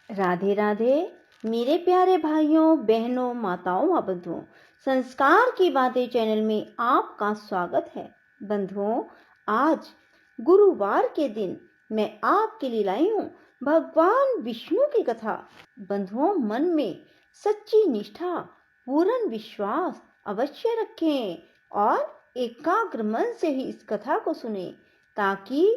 राधे राधे मेरे प्यारे भाइयों बहनों माताओं व बंधुओं, संस्कार की बातें चैनल में आपका स्वागत है। बंधुओं, आज गुरुवार के दिन मैं आपके लिए लाई हूँ भगवान विष्णु की कथा। बंधुओं, मन में सच्ची निष्ठा, पूर्ण विश्वास अवश्य रखें और एकाग्र मन से ही इस कथा को सुने, ताकि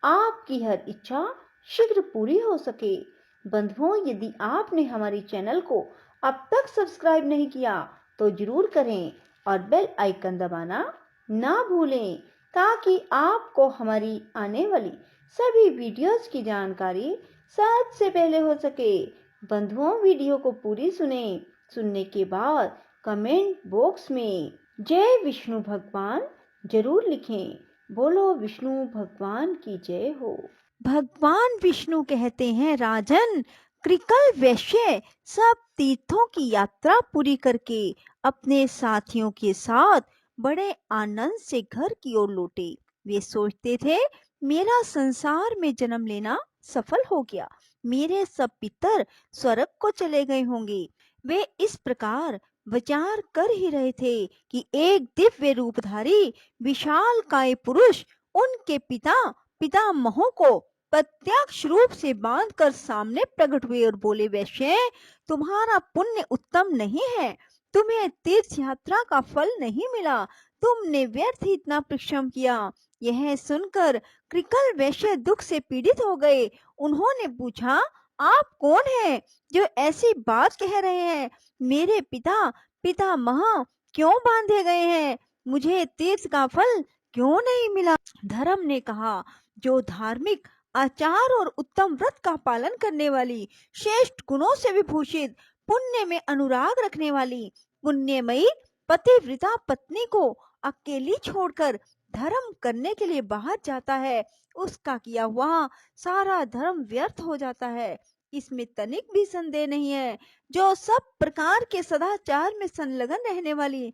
आपकी हर इच्छा शीघ्र पूरी हो सके। बंधुओं, यदि आपने हमारे चैनल को अब तक सब्सक्राइब नहीं किया तो जरूर करें और बेल आइकन दबाना ना भूलें, ताकि आपको हमारी आने वाली सभी वीडियोस की जानकारी सबसे पहले हो सके। बंधुओं, वीडियो को पूरी सुनने के बाद कमेंट बॉक्स में जय विष्णु भगवान जरूर लिखें। बोलो विष्णु भगवान की जय हो। भगवान विष्णु कहते हैं, राजन, कृकल वैश्य सब तीर्थों की यात्रा पूरी करके अपने साथियों के साथ बड़े आनंद से घर की ओर लौटे। वे सोचते थे, मेरा संसार में जन्म लेना सफल हो गया, मेरे सब पितर स्वर्ग को चले गए होंगे। वे इस प्रकार विचार कर ही रहे थे कि एक दिव्य रूपधारी विशाल काय पुरुष उनके पितामहों को प्रत्यक्ष रूप से बांधकर सामने प्रकट हुए और बोले, वैश्य, तुम्हारा पुण्य उत्तम नहीं है, तुम्हें तीर्थ यात्रा का फल नहीं मिला, तुमने व्यर्थ ही इतना परिश्रम किया। यह सुनकर कृकल वैश्य दुख से पीड़ित हो गए। उन्होंने पूछा, आप कौन हैं जो ऐसी बात कह रहे हैं? मेरे पितामह क्यों बांधे गए हैं? मुझे तीर्थ का फल क्यों नहीं मिला? धर्म ने कहा, जो धार्मिक आचार और उत्तम व्रत का पालन करने वाली, श्रेष्ठ गुणों से विभूषित, पुण्य में अनुराग रखने वाली, पुण्यमयी पतिव्रता पत्नी को अकेली छोड़कर धर्म करने के लिए बाहर जाता है, उसका किया हुआ सारा धर्म व्यर्थ हो जाता है। इसमें तनिक भी संदेह नहीं है। जो सब प्रकार के सदाचार में संलग्न रहने वाली,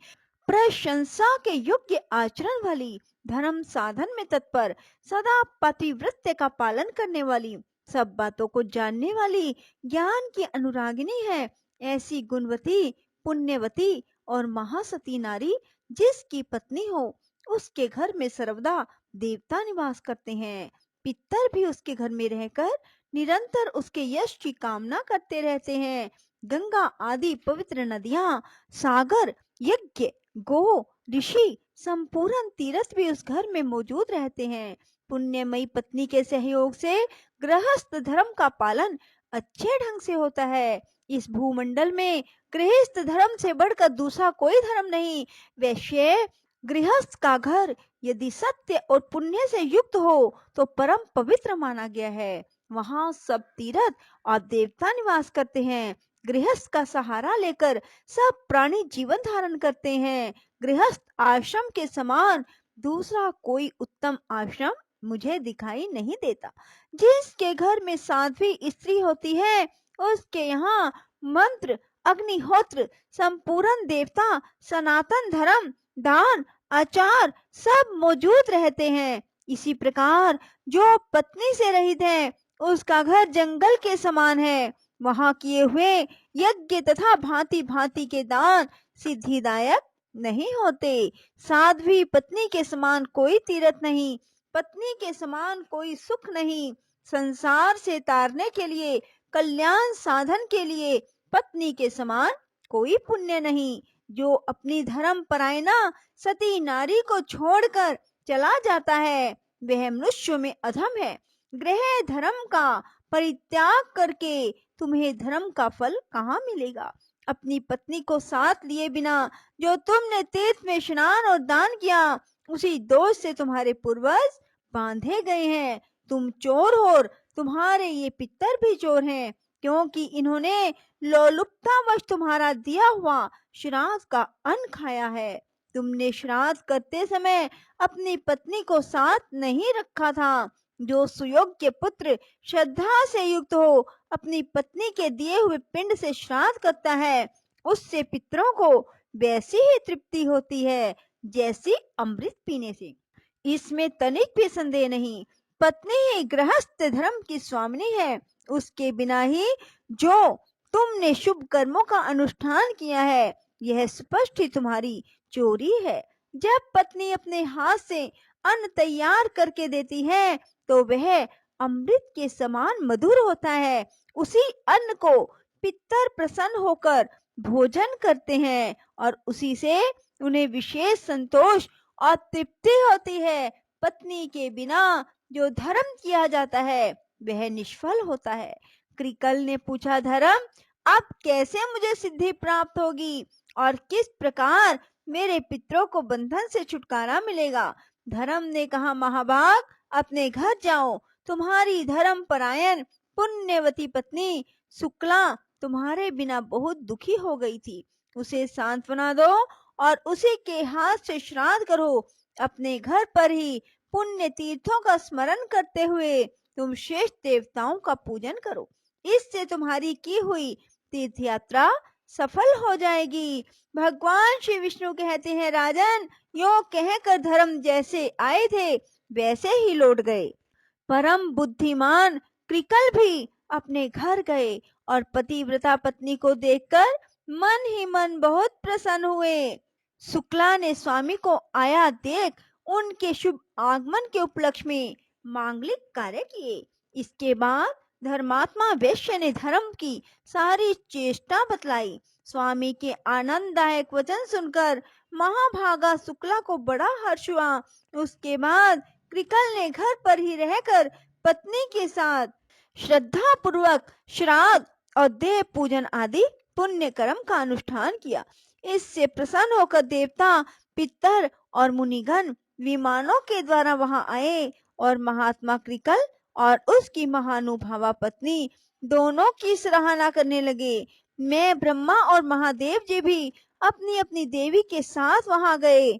प्रशंसा के योग्य आचरण वाली, धर्म साधन में तत्पर, सदा पतिव्रत्य का पालन करने वाली, सब बातों को जानने वाली, ज्ञान की अनुरागिनी है, ऐसी गुणवती, पुण्यवती और महासती नारी जिसकी पत्नी हो, उसके घर में सर्वदा देवता निवास करते हैं। पितर भी उसके घर में रहकर निरंतर उसके यश की कामना करते रहते हैं। गंगा आदि पवित्र नदियां, सागर, यज्ञ, गो, ऋषि, संपूर्ण तीर्थ भी उस घर में मौजूद रहते हैं। पुण्यमयी पत्नी के सहयोग से गृहस्थ धर्म का पालन अच्छे ढंग से होता है। इस भूमंडल में गृहस्थ धर्म से बढ़कर दूसरा कोई धर्म नहीं। वैश्य, गृहस्थ का घर यदि सत्य और पुण्य से युक्त हो तो परम पवित्र माना गया है। वहां सब तीर्थ और देवता निवास करते हैं। गृहस्थ का सहारा लेकर सब प्राणी जीवन धारण करते हैं। गृहस्थ आश्रम के समान दूसरा कोई उत्तम आश्रम मुझे दिखाई नहीं देता। जिसके घर में साध्वी स्त्री होती है, उसके यहाँ मंत्र, अग्निहोत्र, संपूर्ण देवता, सनातन धर्म, दान, आचार सब मौजूद रहते हैं। इसी प्रकार जो पत्नी से रहित है, उसका घर जंगल के समान है। वहां किए हुए यज्ञ तथा भांति भांति के दान सिद्धिदायक नहीं होते। साध्वी पत्नी के समान कोई तीरथ नहीं, पत्नी के समान कोई सुख नहीं। संसार से तारने के लिए, कल्याण साधन के लिए पत्नी के समान कोई पुण्य नहीं। जो अपनी धर्म परायणा सती नारी को छोड़कर चला जाता है, वह मनुष्य में अधम है। गृह धर्म का परित्याग करके तुम्हें धर्म का फल कहाँ मिलेगा? अपनी पत्नी को साथ लिए बिना जो तुमने तीर्थ में स्नान और दान किया, उसी दोष से तुम्हारे पूर्वज बांधे गए हैं। तुम चोर हो और तुम्हारे ये पितर भी चोर हैं, क्योंकि इन्होंने लोलुपतावश तुम्हारा दिया हुआ श्राद्ध का अन्न खाया है। तुमने श्राद्ध करते समय अपनी पत्नी को साथ नहीं रखा था। जो सुयोग्य पुत्र श्रद्धा से युक्त हो अपनी पत्नी के दिए हुए पिंड से श्राद्ध करता है, उससे पितरों को वैसी ही तृप्ति होती है जैसी अमृत पीने से। इसमें तनिक भी संदेह नहीं। पत्नी ही गृहस्थ धर्म की स्वामिनी है। उसके बिना ही जो तुमने शुभ कर्मों का अनुष्ठान किया है, यह स्पष्ट ही तुम्हारी चोरी है। जब पत्नी अपने हाथ से अन्न तैयार करके देती है तो वह अमृत के समान मधुर होता है। उसी अन्न को पितर प्रसन्न होकर भोजन करते हैं और उसी से उन्हें विशेष संतोष और तृप्ति होती है। पत्नी के बिना जो धर्म किया जाता है वह निष्फल होता है। कृकल ने पूछा, धर्म, अब कैसे मुझे सिद्धि प्राप्त होगी और किस प्रकार मेरे पितरों को बंधन से छुटकारा मिलेगा? धर्म ने कहा, महाभाग, अपने घर जाओ। तुम्हारी धर्म परायण पुण्यवती पत्नी शुक्ला तुम्हारे बिना बहुत दुखी हो गई थी। उसे सांत्वना दो और उसी के हाथ से श्राद्ध करो। अपने घर पर ही पुण्य तीर्थों का स्मरण करते हुए तुम श्रेष्ठ देवताओं का पूजन करो। इससे तुम्हारी की हुई तीर्थ यात्रा सफल हो जाएगी। भगवान श्री विष्णु कहते हैं, राजन, यो कहकर धर्म जैसे आए थे वैसे ही लौट गए। परम बुद्धिमान कृकल भी अपने घर गए और पतिव्रता पत्नी को देखकर मन ही मन बहुत प्रसन्न हुए। शुक्ला ने स्वामी को आया देख उनके शुभ आगमन के उपलक्ष्य में मांगलिक कार्य किए। इसके बाद धर्मात्मा वैश्य ने धर्म की सारी चेष्टा बतलाई। स्वामी के आनंददायक वचन सुनकर महाभागा शुक्ला को बड़ा हर्ष हुआ। उसके बाद कृकल ने घर पर ही रहकर पत्नी के साथ श्रद्धा पूर्वक श्राद्ध और देव पूजन आदि पुण्य कर्म का अनुष्ठान किया। इससे प्रसन्न होकर देवता, पितर और मुनिगण विमानों के द्वारा वहां आए और महात्मा कृकल और उसकी महानुभावा पत्नी दोनों की सराहना करने लगे। मैं, ब्रह्मा और महादेव जी भी अपनी अपनी देवी के साथ वहां गए।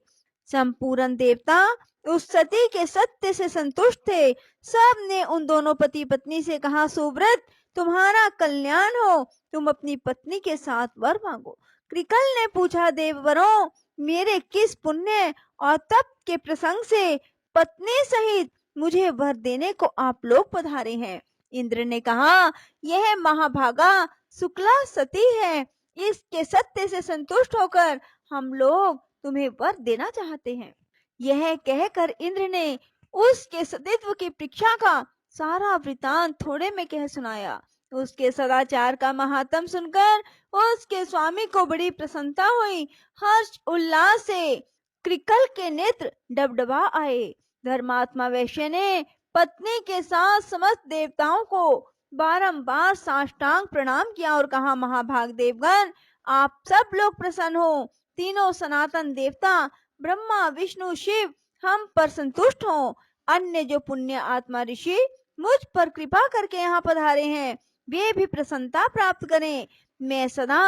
संपूर्ण देवता उस सती के सत्य से संतुष्ट थे। सब ने उन दोनों पति पत्नी से कहा, सुव्रत, तुम्हारा कल्याण हो, तुम अपनी पत्नी के साथ वर मांगो। कृकल ने पूछा, देववरों, मेरे किस पुण्य और तप के प्रसंग से पत्नी सहित मुझे वर देने को आप लोग पधारे हैं? इंद्र ने कहा, यह महाभागा शुक्ला सती है। इसके सत्य से संतुष्ट होकर हम लोग तुम्हें वर देना चाहते हैं। यह कहकर इंद्र ने उसके सतीत्व की परीक्षा का सारा वृतांत थोड़े में कह सुनाया। उसके सदाचार का महात्म सुनकर उसके स्वामी को बड़ी प्रसन्नता हुई। हर्ष उल्लास से कृकल के नेत्र डबडबा आए। धर्मात्मा वैश्य ने पत्नी के साथ समस्त देवताओं को बारंबार साष्टांग प्रणाम किया और कहा, महाभाग देवगण, आप सब लोग प्रसन्न हो। तीनों सनातन देवता ब्रह्मा, विष्णु, शिव हम पर संतुष्ट हो। अन्य जो पुण्य आत्मा ऋषि मुझ पर कृपा करके यहाँ पधारे हैं वे भी प्रसन्नता प्राप्त करें। मैं सदा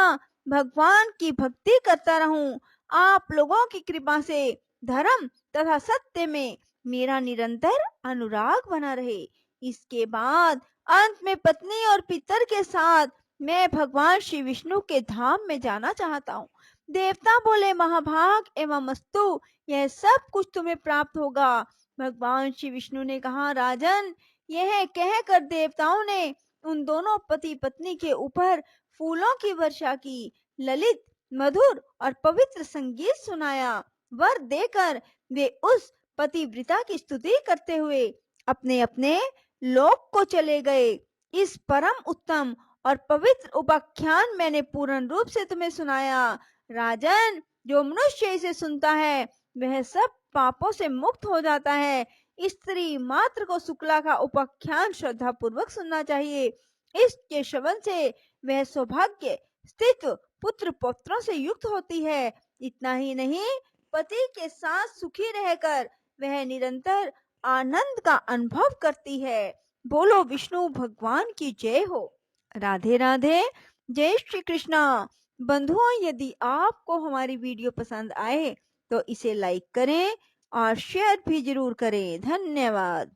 भगवान की भक्ति करता रहूं। आप लोगों की कृपा से धर्म तथा सत्य में मेरा निरंतर अनुराग बना रहे। इसके बाद अंत में पत्नी और पितर के साथ मैं भगवान श्री विष्णु के धाम में जाना चाहता हूँ। देवता बोले, महाभाग एवं अस्तु, यह सब कुछ तुम्हें प्राप्त होगा। भगवान श्री विष्णु ने कहा, राजन, यह कहकर देवताओं ने उन दोनों पति पत्नी के ऊपर फूलों की वर्षा की, ललित, मधुर और पवित्र संगीत सुनाया। वर देकर वे उस पतिव्रता की स्तुति करते हुए अपने अपने लोक को चले गए। इस परम उत्तम और पवित्र उपाख्यान मैंने पूर्ण रूप से तुम्हें सुनाया। राजन, जो मनुष्य इसे सुनता है वह सब पापों से मुक्त हो जाता है। स्त्री मात्र को शुक्ला का उपाख्यान श्रद्धा पूर्वक सुनना चाहिए। इसके श्रवण से वह सौभाग्य, स्थित्व, पुत्र पौत्रों से युक्त होती है। इतना ही नहीं, पति के साथ सुखी रहकर वह निरंतर आनंद का अनुभव करती है। बोलो विष्णु भगवान की जय हो। राधे राधे। जय श्री कृष्णा। बंधुओं, यदि आपको हमारी वीडियो पसंद आए तो इसे लाइक करें और शेयर भी जरूर करें। धन्यवाद।